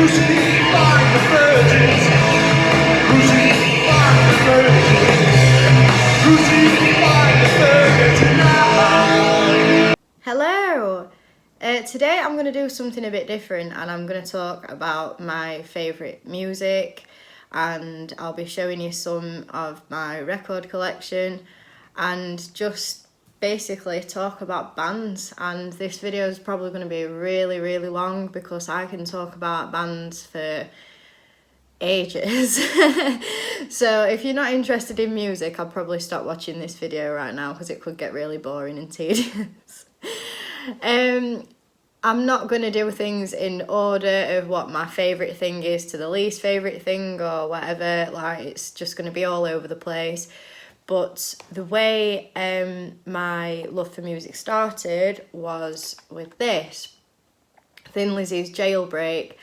Crucifying the virgins. Crucifying the virgins. Crucifying the virgins tonight. Hello! Today I'm going to do something a bit different, and I'm going to talk about my favourite music, and I'll be showing you some of my record collection and just basically talk about bands. And this video is probably going to be really long because I can talk about bands for ages. So if you're not interested in music, I'll probably stop watching this video right now because it could get really boring and tedious. I'm not going to do things in order of what my favourite thing is to the least favourite thing or whatever. Like, it's just going to be all over the place. But the way my love for music started was with this, Thin Lizzy's Jailbreak.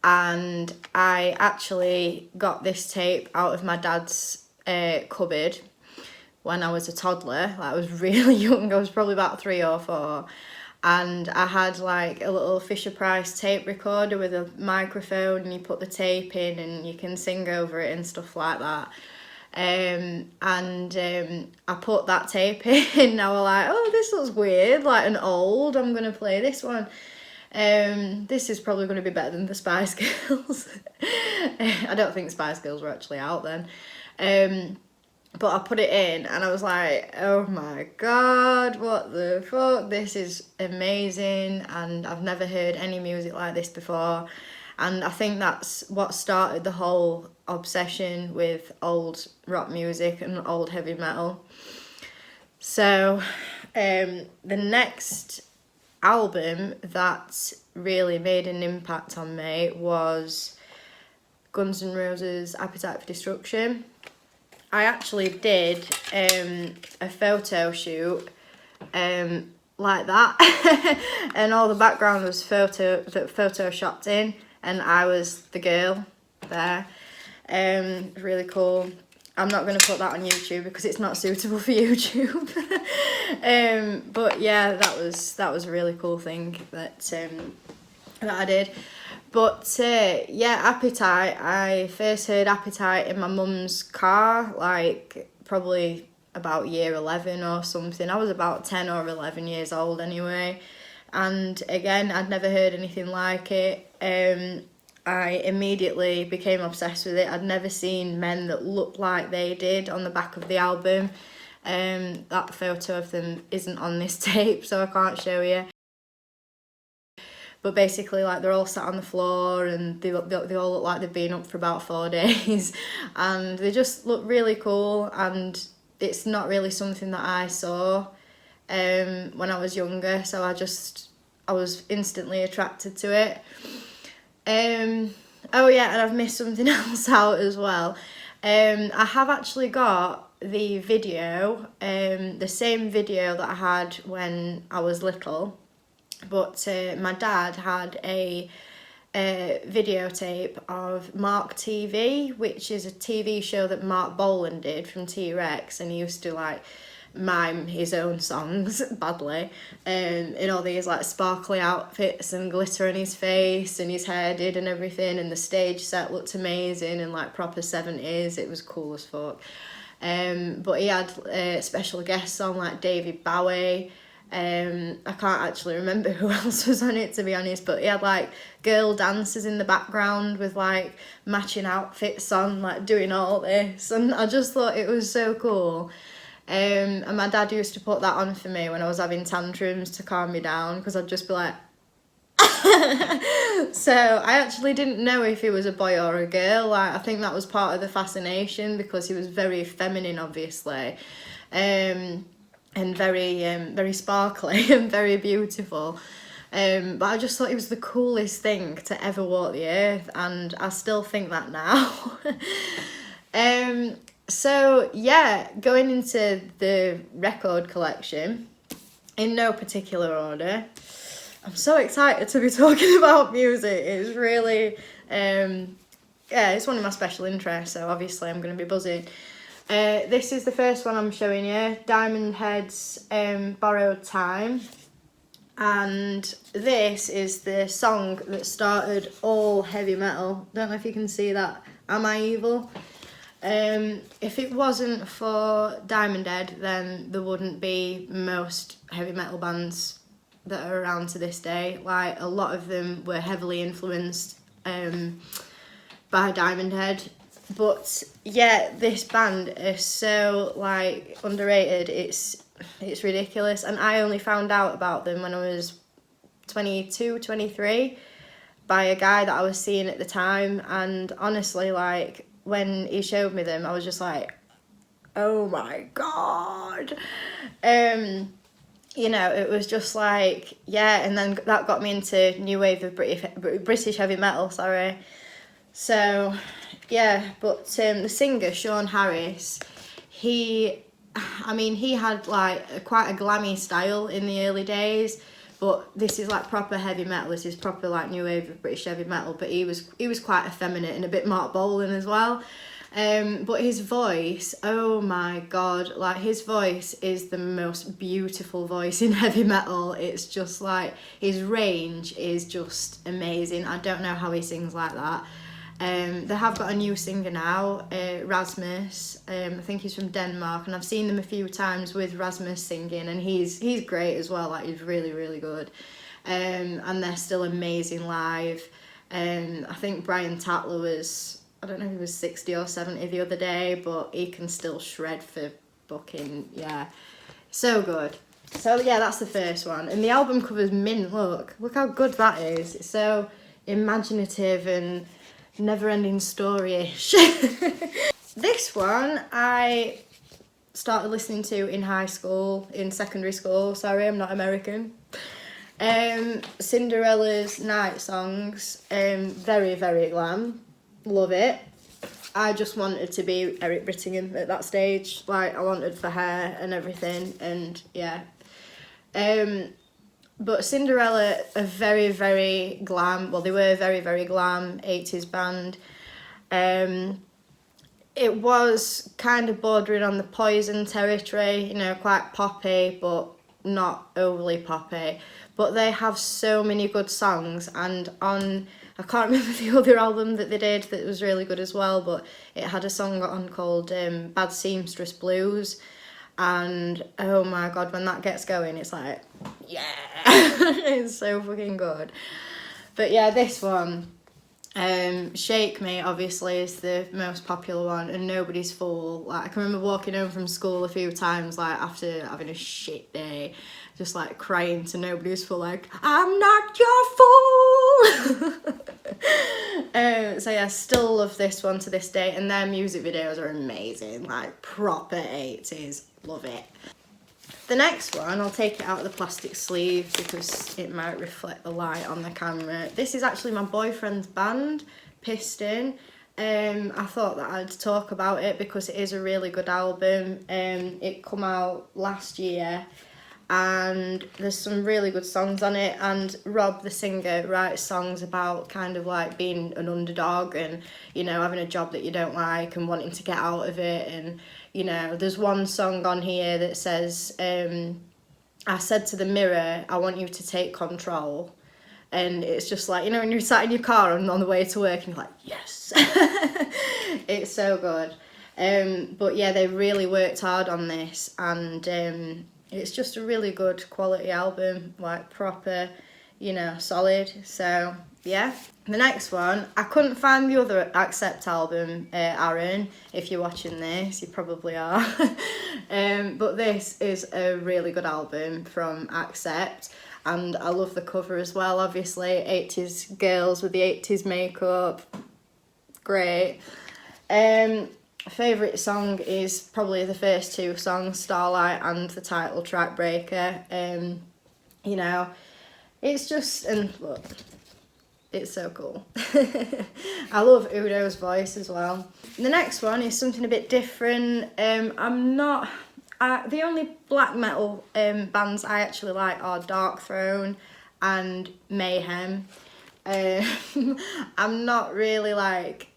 And I actually got this tape out of my dad's cupboard when I was a toddler. Like, I was really young, I was probably about 3 or 4. And I had like a little Fisher-Price tape recorder with a microphone, and you put the tape in and you can sing over it and stuff like that. I put that tape in and I was like, oh, this looks weird, like an old, I'm going to play this one. This is probably going to be better than the Spice Girls. I don't think Spice Girls were actually out then. But I put it in and I was like, oh my god, what the fuck, this is amazing, and I've never heard any music like this before. And I think that's what started the whole obsession with old rock music and old heavy metal. So the next album that really made an impact on me was Guns N' Roses' Appetite for Destruction. I actually did a photo shoot like that, and all the background was photoshopped in, and I was the girl there. Really cool. I'm not going to put that on YouTube because it's not suitable for YouTube. But yeah, that was a really cool thing that I did. But yeah, Appetite, I first heard Appetite in my mum's car, like probably about year 11 or something. I was about 10 or 11 years old anyway. And again, I'd never heard anything like it. I immediately became obsessed with it. I'd never seen men that looked like they did on the back of the album. That photo of them isn't on this tape, so I can't show you. But basically, like, they're all sat on the floor and they all look like they've been up for about 4 days. And they just look really cool, and it's not really something that I saw when I was younger. So I was instantly attracted to it. Oh yeah, and I've missed something else out as well. I have actually got the video, the same video that I had when I was little. But my dad had a videotape of Mark TV, which is a TV show that Mark Bolan did from T-Rex, and he used to like mime his own songs badly, in all these like sparkly outfits and glitter on his face, and his hair did and everything, and the stage set looked amazing and like proper 70s. It was cool as fuck. But he had special guests on, like David Bowie. I can't actually remember who else was on it, to be honest, but he had like girl dancers in the background with like matching outfits on, like doing all this, and I just thought it was so cool. And my dad used to put that on for me when I was having tantrums to calm me down, because I'd just be like so I actually didn't know if he was a boy or a girl. Like, I think that was part of the fascination, because he was very feminine, obviously, and very sparkly and very beautiful. But I just thought he was the coolest thing to ever walk the earth, and I still think that now. So yeah, going into the record collection, in no particular order, I'm so excited to be talking about music. It's really, it's one of my special interests, so obviously I'm going to be buzzing. This is the first one I'm showing you, Diamond Head's Borrowed Time. And this is the song that started all heavy metal. Don't know if you can see that. Am I Evil? If it wasn't for Diamond Head, then there wouldn't be most heavy metal bands that are around to this day. Like, a lot of them were heavily influenced by Diamond Head. But yeah, this band is so like underrated. It's ridiculous, and I only found out about them when I was 22, 23 by a guy that I was seeing at the time. And honestly, like, when he showed me them, I was just like, oh my god. You know, it was just like, yeah. And then that got me into new wave of British heavy metal, sorry. So yeah, but the singer Sean Harris, he had like quite a glammy style in the early days, but this is like proper heavy metal. This is proper like new wave of British heavy metal. But he was quite effeminate and a bit Mark Bolan as well. But his voice, oh my god, like his voice is the most beautiful voice in heavy metal. It's just like, his range is just amazing. I don't know how he sings like that. They have got a new singer now, Rasmus. I think he's from Denmark, and I've seen them a few times with Rasmus singing, and he's great as well. Like, he's really, really good. And they're still amazing live. I think Brian Tatler was, I don't know if he was 60 or 70 the other day, but he can still shred for booking. Yeah, so good. So yeah, that's the first one. And the album cover's mint. Look how good that is. It's so imaginative and never-ending story-ish. This one I started listening to in secondary school. Sorry, I'm not American. Cinderella's Night Songs. Very, very glam. Love it. I just wanted to be Eric Brittingham at that stage. Like, I wanted for hair and everything, and yeah. But Cinderella are very, very glam. Well, they were very, very glam 80s band. It was kind of bordering on the Poison territory, you know, quite poppy, but not overly poppy. But they have so many good songs, and I can't remember the other album that they did that was really good as well, but it had a song on called Bad Seamstress Blues. And oh my god, when that gets going, it's like, yeah. It's so fucking good. But yeah, this one, Shake Me obviously is the most popular one, and Nobody's Fool. Like, I can remember walking home from school a few times, like after having a shit day, just like crying to Nobody's Fool, like, I'm not your fool. So yeah, still love this one to this day, and their music videos are amazing, like proper 80s. Love it. The next one, I'll take it out of the plastic sleeve because it might reflect the light on the camera. This is actually my boyfriend's band, Piston. I thought that I'd talk about it because it is a really good album. It come out last year, and there's some really good songs on it, and Rob the singer writes songs about kind of like being an underdog and, you know, having a job that you don't like and wanting to get out of it. And, you know, there's one song on here that says, I said to the mirror, I want you to take control. And it's just like, you know, when you're sat in your car and on the way to work and you're like, yes. It's so good. But yeah, they really worked hard on this, and it's just a really good quality album, like proper, you know, solid. So yeah. The next one, I couldn't find the other Accept album, Aaron. If you're watching this, you probably are. But this is a really good album from Accept, and I love the cover as well, obviously. 80s girls with the 80s makeup. Great. Favourite song is probably the first two songs, Starlight and the title track, Breaker. You know, it's just, and look, it's so cool. I love Udo's voice as well. The next one is something a bit different. The only black metal bands I actually like are Dark Throne and Mayhem. I'm not really like,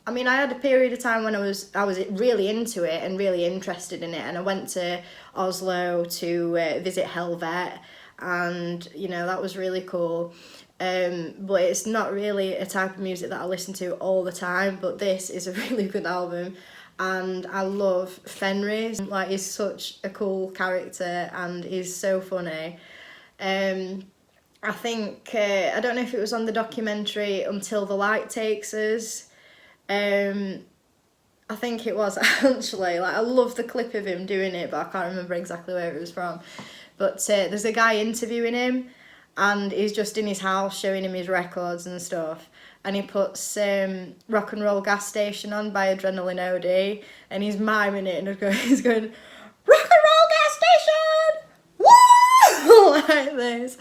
I mean, I had a period of time when I was really into it and really interested in it, and I went to Oslo to visit Helvet, and you know, that was really cool. But it's not really a type of music that I listen to all the time, but this is a really good album. And I love Fenris, like he's such a cool character and he's so funny. I think, I don't know if it was on the documentary Until the Light Takes Us, I think it was actually, like I love the clip of him doing it, but I can't remember exactly where it was from. But there's a guy interviewing him and he's just in his house showing him his records and stuff. And he puts Rock and Roll Gas Station on by Adrenaline OD and he's miming it and he's going, Rock and Roll Gas Station! Woo! Like this.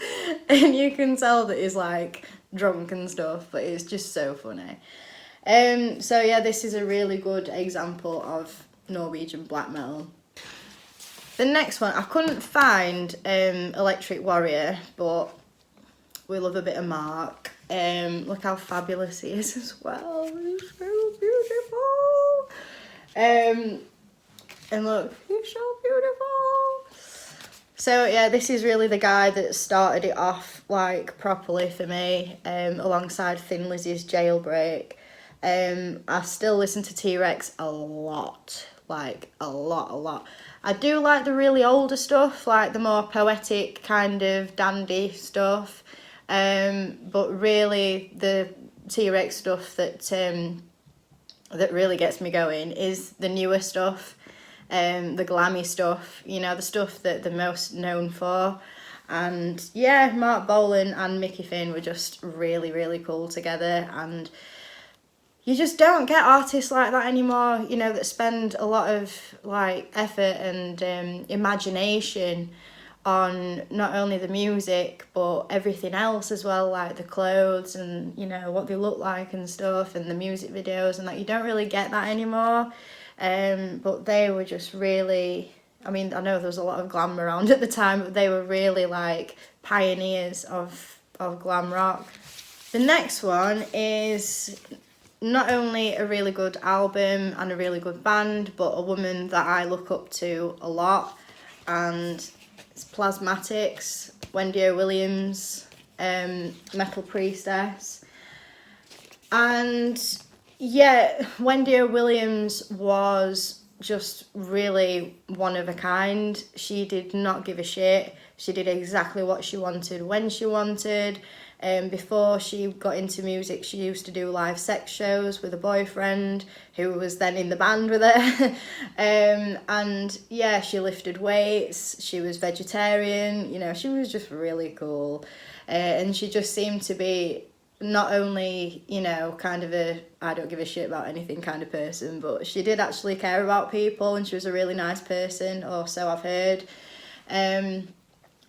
And you can tell that he's like drunk and stuff, but it's just so funny. So yeah, this is a really good example of Norwegian black metal. The next one, I couldn't find Electric Warrior, but we love a bit of Mark. Look how fabulous he is as well. He's so beautiful. And look, he's so beautiful. So yeah, this is really the guy that started it off like properly for me, alongside Thin Lizzy's Jailbreak. I still listen to T-Rex a lot, like a lot. I do like the really older stuff, like the more poetic kind of dandy stuff. But really the T-Rex stuff that really gets me going is the newer stuff, the glammy stuff, you know, the stuff that they're most known for. And yeah, Mark Bolan and Mickey Finn were just really cool together, and you just don't get artists like that anymore, you know, that spend a lot of like effort and imagination on not only the music but everything else as well, like the clothes and, you know, what they look like and stuff, and the music videos and that. You don't really get that anymore. But they were just really, I mean, I know there was a lot of glam around at the time, but they were really like pioneers of glam rock. The next one is not only a really good album and a really good band, but a woman that I look up to a lot, and it's Plasmatics, Wendy O. Williams, Metal Priestess. And yeah, Wendy O. Williams was just really one of a kind. She did not give a shit. She did exactly what she wanted when she wanted. Before she got into music, she used to do live sex shows with a boyfriend who was then in the band with her. And yeah, she lifted weights, she was vegetarian, you know, she was just really cool. And she just seemed to be not only, you know, kind of a I don't give a shit about anything kind of person, but she did actually care about people, and she was a really nice person, or so I've heard.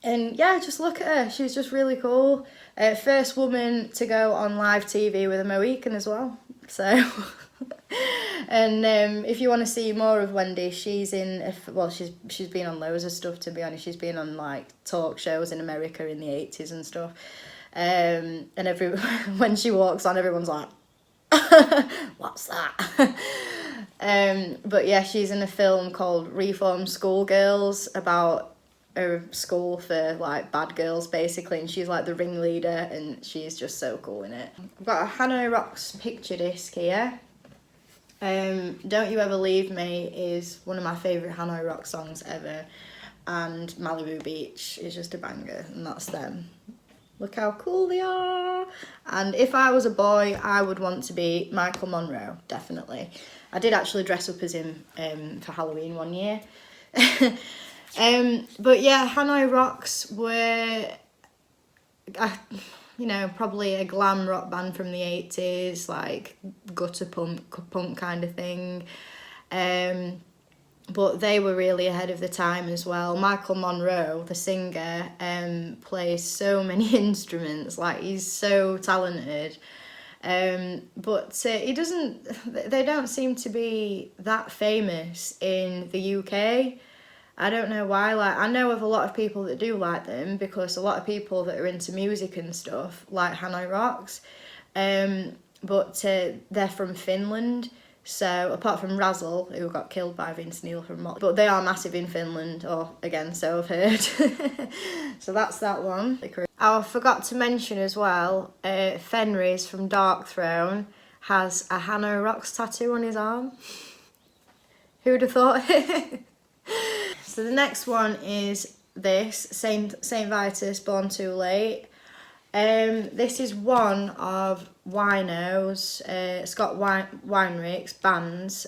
And yeah, just look at her, she's just really cool. First woman to go on live TV with a Mohican as well. So, and if you want to see more of Wendy, she's in, she's been on loads of stuff, to be honest. She's been on like talk shows in America in the 80s and stuff. And when she walks on, everyone's like, what's that? But yeah, she's in a film called Reformed Schoolgirls about a school for like bad girls basically, and she's like the ringleader, and she's just so cool in it. I've got a Hanoi Rocks picture disc here. Don't You Ever Leave Me is one of my favourite Hanoi Rock songs ever, and Malibu Beach is just a banger, and that's them. Look how cool they are. And if I was a boy, I would want to be Michael Monroe, definitely. I did actually dress up as him for Halloween one year. But yeah, Hanoi Rocks were, you know, probably a glam rock band from the 80s, like gutter punk kind of thing. But they were really ahead of the time as well. Michael Monroe, the singer, plays so many instruments, like he's so talented. But they don't seem to be that famous in the UK. I don't know why. Like, I know of a lot of people that do like them, because a lot of people that are into music and stuff like Hanoi Rocks. But they're from Finland, So apart from Razzle, who got killed by Vince Neil from Motley, but they are massive in Finland, or again, so I've heard. So that's that one. I forgot to mention as well, Fenris from Dark Throne has a Hannah Rocks tattoo on his arm. Who'd have thought it? So the next one is this, Saint Vitus, Born Too Late. This is one of Wino's, Scott Weinrich's bands.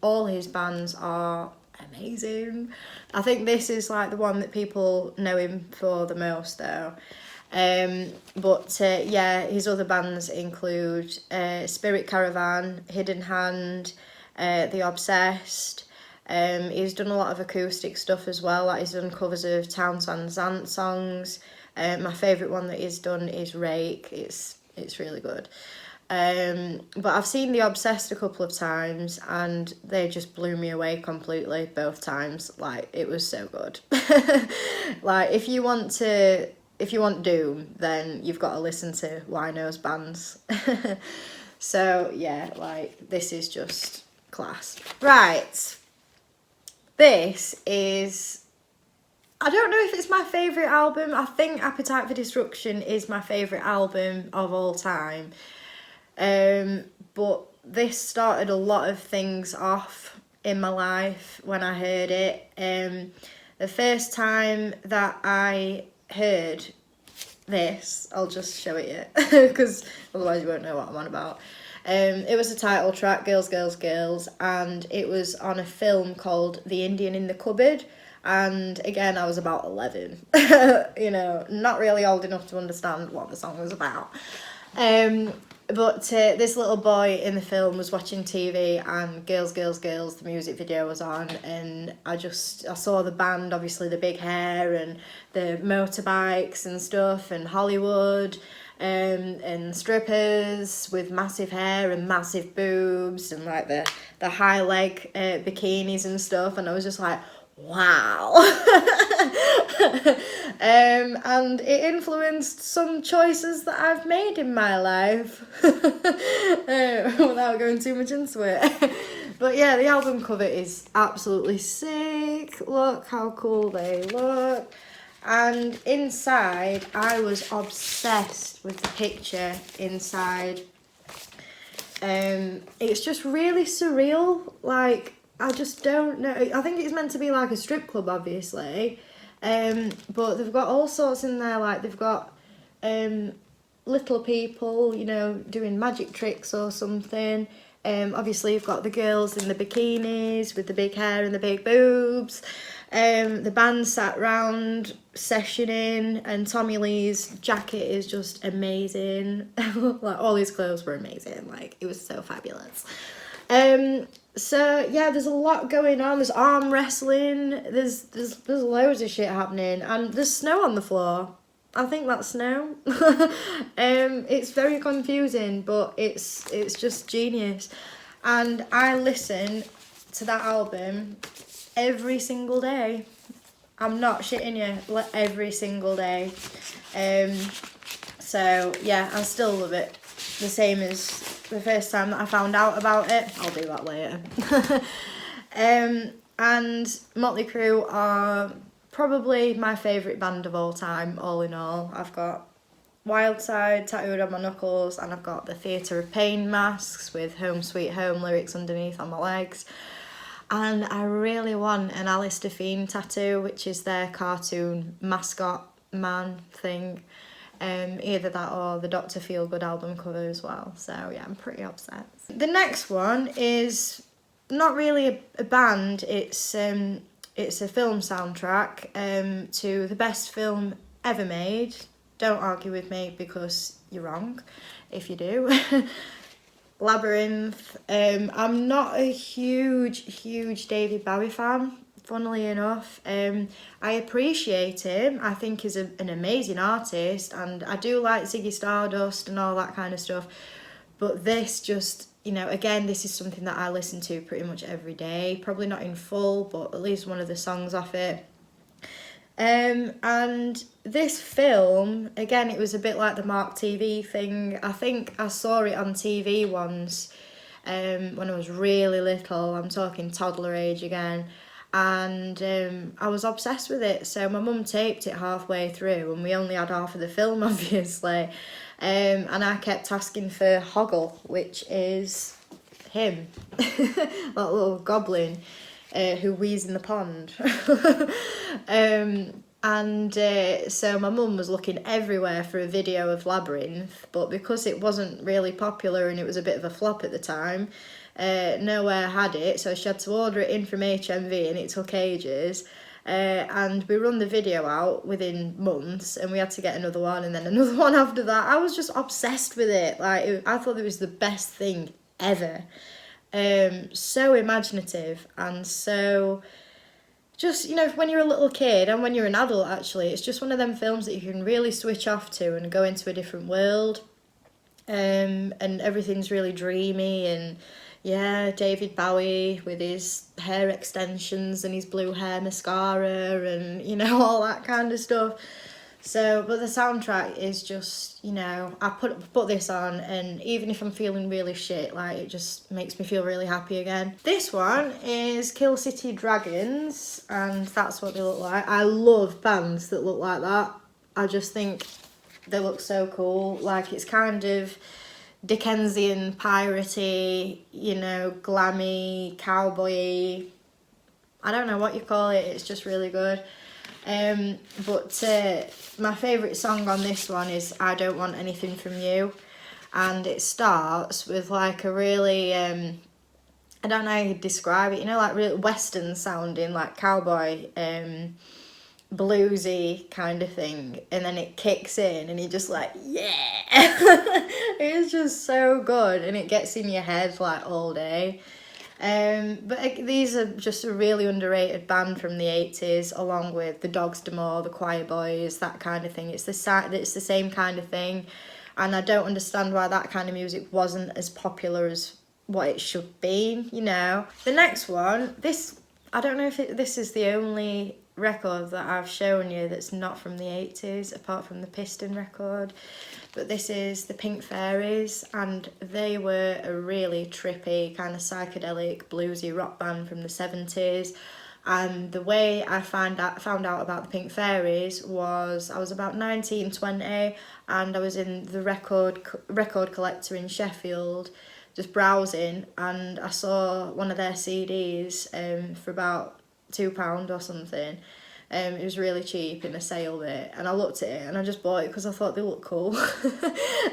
All his bands are amazing. I think this is like the one that people know him for the most though. Yeah, his other bands include Spirit Caravan, Hidden Hand, The Obsessed. He's done a lot of acoustic stuff as well, like he's done covers of Townes Van Zandt songs. My favourite one that he's done is Rake. It's really good. But I've seen The Obsessed a couple of times and they just blew me away completely both times. Like, it was so good. Like, if you want doom, then you've got to listen to Wino's bands. So yeah, like, this is just class. Right, this is, I don't know if it's my favourite album. I think Appetite for Destruction is my favourite album of all time. But this started a lot of things off in my life when I heard it. The first time that I heard this, I'll just show it you, because otherwise you won't know what I'm on about. It was a title track, Girls, Girls, Girls, and it was on a film called The Indian in the Cupboard. And again, I was about 11, you know, not really old enough to understand what the song was about. But this little boy in the film was watching TV and Girls, Girls, Girls, the music video was on, and I saw the band, obviously the big hair and the motorbikes and stuff, and Hollywood, and strippers with massive hair and massive boobs and like the high leg bikinis and stuff, and I was just like, wow. And it influenced some choices that I've made in my life, without going too much into it. But yeah, the album cover is absolutely sick. Look how cool they look. And inside, I was obsessed with the picture inside. It's just really surreal. Like, I just don't know. I think it's meant to be like a strip club, obviously. But they've got all sorts in there. Like, they've got little people, you know, doing magic tricks or something. Obviously, you've got the girls in the bikinis with the big hair and the big boobs. The band sat round sessioning, and Tommy Lee's jacket is just amazing. Like, all his clothes were amazing. Like, it was so fabulous. So yeah, there's a lot going on. There's arm wrestling. There's loads of shit happening, and there's snow on the floor. I think that's snow. It's very confusing, but it's just genius. And I listen to that album every single day. I'm not shitting you, every single day. So yeah, I still love it. The same as the first time that I found out about it. I'll do that later. And Motley Crue are probably my favourite band of all time, all in all. I've got Wild Side tattooed on my knuckles, and I've got the Theatre of Pain masks with Home Sweet Home lyrics underneath on my legs. And I really want an Alistair Fiend tattoo, which is their cartoon mascot man thing. Either that or the Dr. Feelgood album cover as well. So yeah, I'm pretty obsessed. The next one is not really a band. It's a film soundtrack to the best film ever made. Don't argue with me because you're wrong if you do. Labyrinth. I'm not a huge David Bowie fan, funnily enough. I appreciate him. I think he's an amazing artist, and I do like Ziggy Stardust and all that kind of stuff. But this just, you know, again, this is something that I listen to pretty much every day. Probably not in full, but at least one of the songs off it. And this film, again, it was a bit like the Mark TV thing. I think I saw it on TV once, when I was really little. I'm talking toddler age again. And I was obsessed with it. So my mum taped it halfway through, and we only had half of the film, obviously. And I kept asking for Hoggle, which is him, that little goblin who wheezes in the pond. So my mum was looking everywhere for a video of Labyrinth, but because it wasn't really popular and it was a bit of a flop at the time, nowhere had it, so she had to order it in from HMV, and it took ages. And we run the video out within months, and we had to get another one, and then another one after that. I was just obsessed with it. Like, I thought it was the best thing ever. So imaginative, and so just, you know, when you're a little kid and when you're an adult, actually, it's just one of them films that you can really switch off to and go into a different world. And everything's really dreamy, and yeah, David Bowie with his hair extensions and his blue hair mascara and, you know, all that kind of stuff. So, but the soundtrack is just, you know, I put this on, and even if I'm feeling really shit, like, it just makes me feel really happy again. This one is Kill City Dragons, and that's what they look like. I love bands that look like that. I just think they look so cool. Like, it's kind of Dickensian, piratey, you know, glammy, cowboy. I don't know what you call it. It's just really good. But my favourite song on this one is I Don't Want Anything From You, and it starts with like a really I don't know how you describe it, you know, like really western sounding, like cowboy bluesy kind of thing, and then it kicks in and you're just like, yeah. It's just so good, and it gets in your head like all day. But these are just a really underrated band from the 80s, along with the Dogs D'Amour, the Choir Boys, that kind of thing. It's the same kind of thing, and I don't understand why that kind of music wasn't as popular as what it should be, you know. The next one, I don't know if this is the only record that I've shown you that's not from the 80s, apart from the Piston record. But this is the Pink Fairies, and they were a really trippy, kind of psychedelic, bluesy rock band from the 70s. And the way I found out about the Pink Fairies was I was about 19, 20, and I was in the record collector in Sheffield, just browsing, and I saw one of their CDs for about £2 or something. It was really cheap in a sale bit, and I looked at it and I just bought it because I thought they looked cool.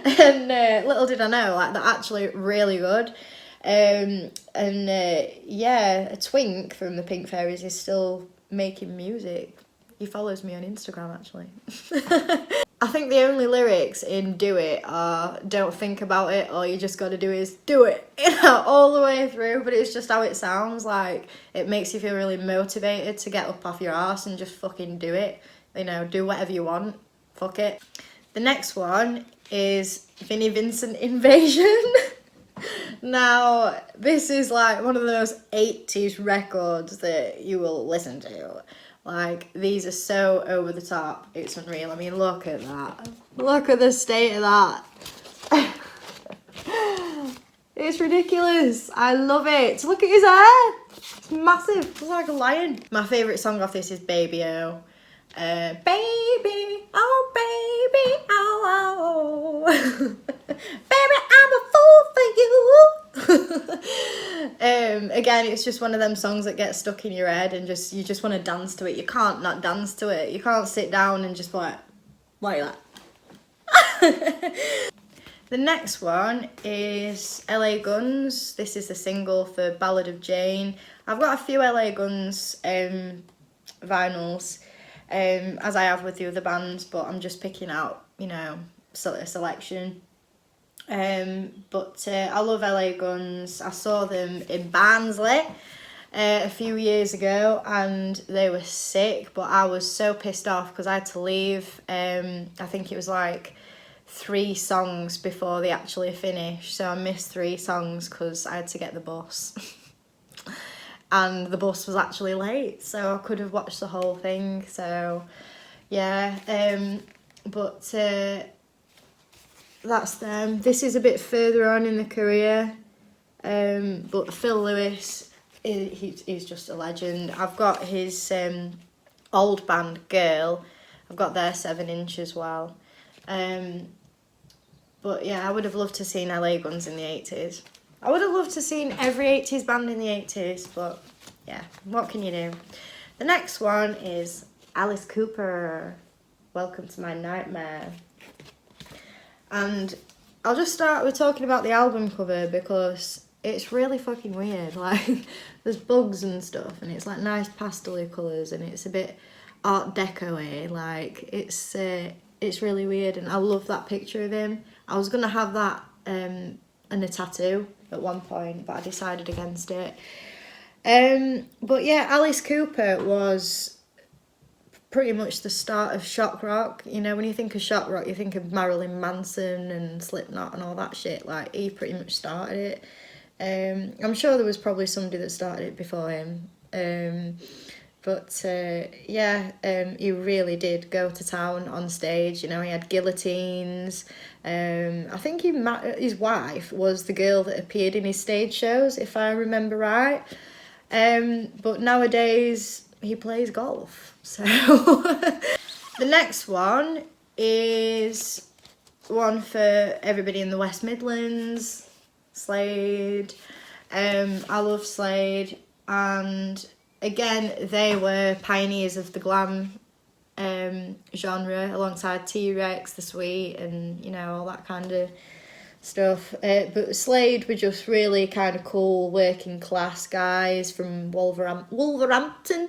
And little did I know, like, they're actually really good. Yeah, a twink from the Pink Fairies is still making music. He follows me on Instagram, actually. I think the only lyrics in Do It are don't think about it, all you just got to do is do it, you know, all the way through. But it's just how it sounds. Like, it makes you feel really motivated to get up off your arse and just fucking do it, you know, do whatever you want, fuck it. The next one is Vinnie Vincent Invasion. Now, this is like one of those 80s records that you will listen to. Like, these are so over the top, it's unreal. I mean, look at that. Look at the state of that. It's ridiculous. I love it. Look at his hair. It's massive. It's like a lion. My favourite song off this is Baby O. Baby, oh baby, oh, oh. Baby, I'm a fool for you. Again, it's just one of them songs that gets stuck in your head, and you just want to dance to it. You can't not dance to it. You can't sit down and just like that. The next one is LA Guns. This is the single for Ballad of Jane. I've got a few LA Guns vinyls, as I have with the other bands, but I'm just picking out, you know, a selection. But I love LA Guns. I saw them in Barnsley a few years ago, and they were sick, but I was so pissed off because I had to leave. I think it was like 3 songs before they actually finished, so I missed 3 songs because I had to get the bus. And the bus was actually late, so I could have watched the whole thing. So yeah, but that's them. This is a bit further on in the career. But Phil Lewis, he's just a legend. I've got his old band Girl. I've got their 7-inch as well. But yeah, I would have loved to seen LA Guns in the 80s. I would have loved to seen every 80s band in the 80s, but yeah, what can you do? The next one is Alice Cooper. Welcome to My Nightmare. And I'll just start with talking about the album cover because it's really fucking weird. Like, there's bugs and stuff, and it's like nice pastel colours, and it's a bit Art Deco-y. Like, it's really weird, and I love that picture of him. I was gonna have that in a tattoo at one point, but I decided against it. But yeah, Alice Cooper was pretty much the start of shock rock. You know, when you think of shock rock, you think of Marilyn Manson and Slipknot and all that shit. Like, he pretty much started it. I'm sure there was probably somebody that started it before him. He really did go to town on stage. You know, he had guillotines. I think his wife was the girl that appeared in his stage shows, if I remember right. But nowadays he plays golf. So the next one is one for everybody in the West Midlands, Slade. I love Slade, and again, they were pioneers of the glam genre alongside T-Rex, The Sweet, and you know, all that kind of stuff. But Slade were just really kind of cool working class guys from Wolverhampton.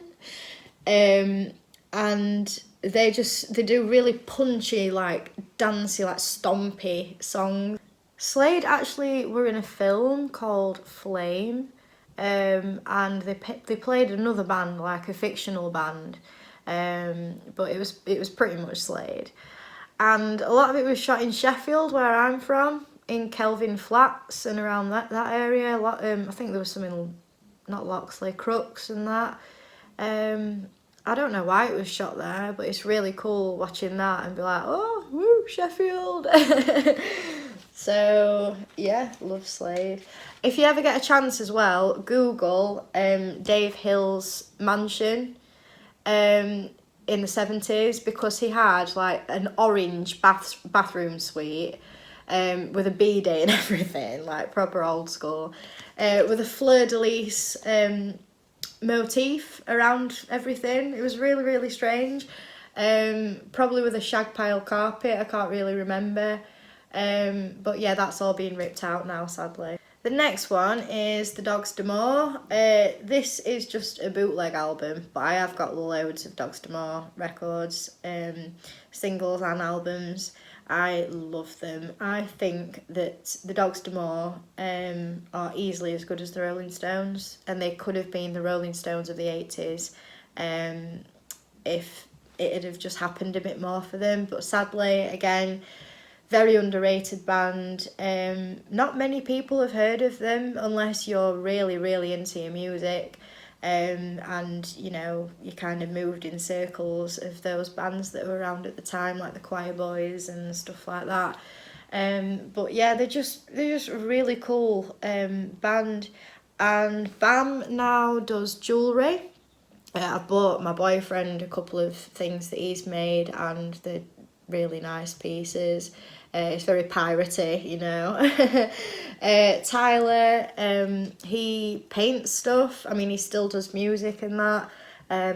And they do really punchy, like dancey, like stompy songs. Slade actually were in a film called Flame. And they played another band, like a fictional band, but it was pretty much Slade, and a lot of it was shot in Sheffield, where I'm from, in Kelvin Flats and around that area. A lot, I think there was some in not Loxley, Crooks and that. I don't know why it was shot there, but it's really cool watching that and be like, oh, woo, Sheffield. So yeah, love Slade. If you ever get a chance as well, Google Dave Hill's mansion in the 70s, because he had like an orange bathroom suite with a bidet and everything, like proper old school, with a fleur-de-lis motif around everything. It was really, really strange. Probably with a shag pile carpet, I can't really remember. But yeah, that's all being ripped out now, sadly. The next one is The Dogs d'Amour. This is just a bootleg album, but I have got loads of Dogs d'Amour records, singles and albums. I love them. I think that the Dogs d'Amour are easily as good as the Rolling Stones, and they could have been the Rolling Stones of the 80s if it had have just happened a bit more for them. But sadly, again, very underrated band. Not many people have heard of them unless you're really, really into your music. And you know, you kind of moved in circles of those bands that were around at the time, like the Choir Boys and stuff like that. But yeah, they're just a really cool band. And BAM now does jewellery. I bought my boyfriend a couple of things that he's made, and they're really nice pieces. It's very piratey, you know. Tyler, he paints stuff. I mean, he still does music and that.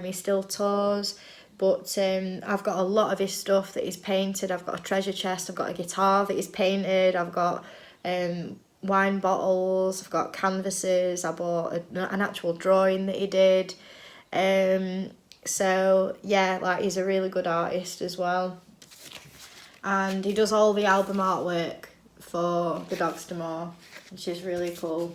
He still tours. But I've got a lot of his stuff that he's painted. I've got a treasure chest. I've got a guitar that he's painted. I've got wine bottles. I've got canvases. I bought an actual drawing that he did. So, yeah, like, he's a really good artist as well. And he does all the album artwork for the Dogs d'Amour, which is really cool.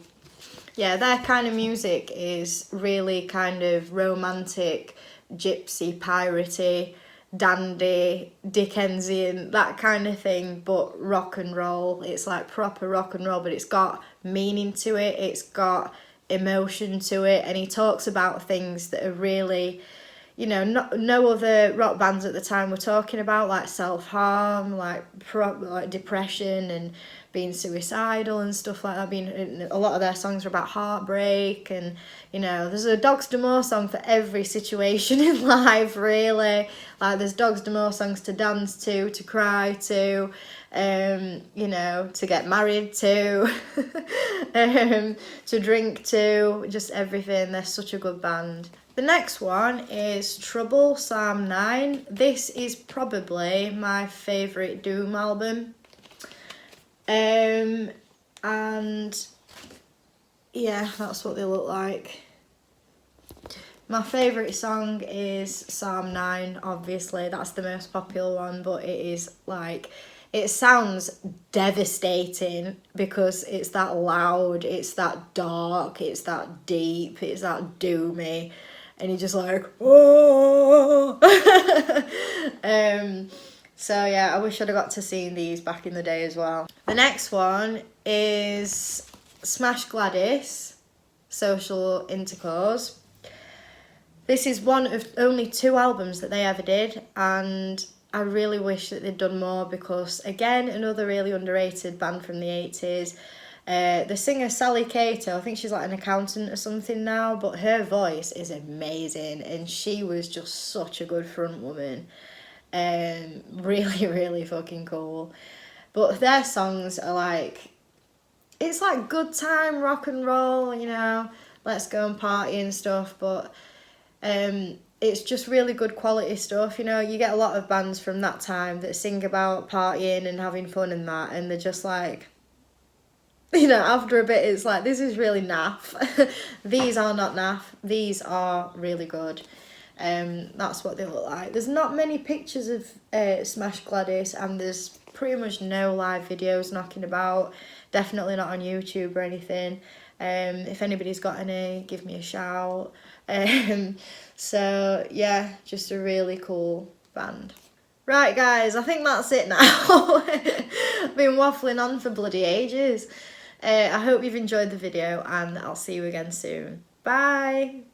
Yeah, their kind of music is really kind of romantic, gypsy, piratey, dandy, Dickensian, that kind of thing, but rock and roll. It's like proper rock and roll, but it's got meaning to it, it's got emotion to it, and he talks about things that are really, you know, no other rock bands at the time were talking about, like self-harm, like depression and being suicidal and stuff like that. A lot of their songs are about heartbreak, and you know, there's a Dogs D'Amour song for every situation in life, really. Like there's Dogs D'Amour songs to dance to cry to, you know, to get married to, to drink to, just everything. They're such a good band. The next one is Trouble, Psalm 9. This is probably my favourite Doom album. And yeah, that's what they look like. My favourite song is Psalm 9, obviously. That's the most popular one, but it is like, it sounds devastating because it's that loud, it's that dark, it's that deep, it's that doomy. And you're just like, oh. So yeah, I wish I'd have got to see these back in the day as well. The next one is Smash Gladys, Social Intercourse. This is one of only 2 albums that they ever did, and I really wish that they'd done more because, again, another really underrated band from the 80s. The singer Sally Cato, I think she's like an accountant or something now, but her voice is amazing and she was just such a good front woman. Really, really fucking cool. But their songs are like, it's like good time rock and roll, you know, let's go and party and stuff, but it's just really good quality stuff. You know, you get a lot of bands from that time that sing about partying and having fun and that, and they're just like, you know, after a bit it's like, this is really naff. These are not naff, these are really good. That's what they look like. There's not many pictures of Smash Gladys, and there's pretty much no live videos knocking about, definitely not on YouTube or anything. If anybody's got any, give me a shout. So yeah, just a really cool band. Right guys, I think that's it now. I've been waffling on for bloody ages. I hope you've enjoyed the video, and I'll see you again soon. Bye!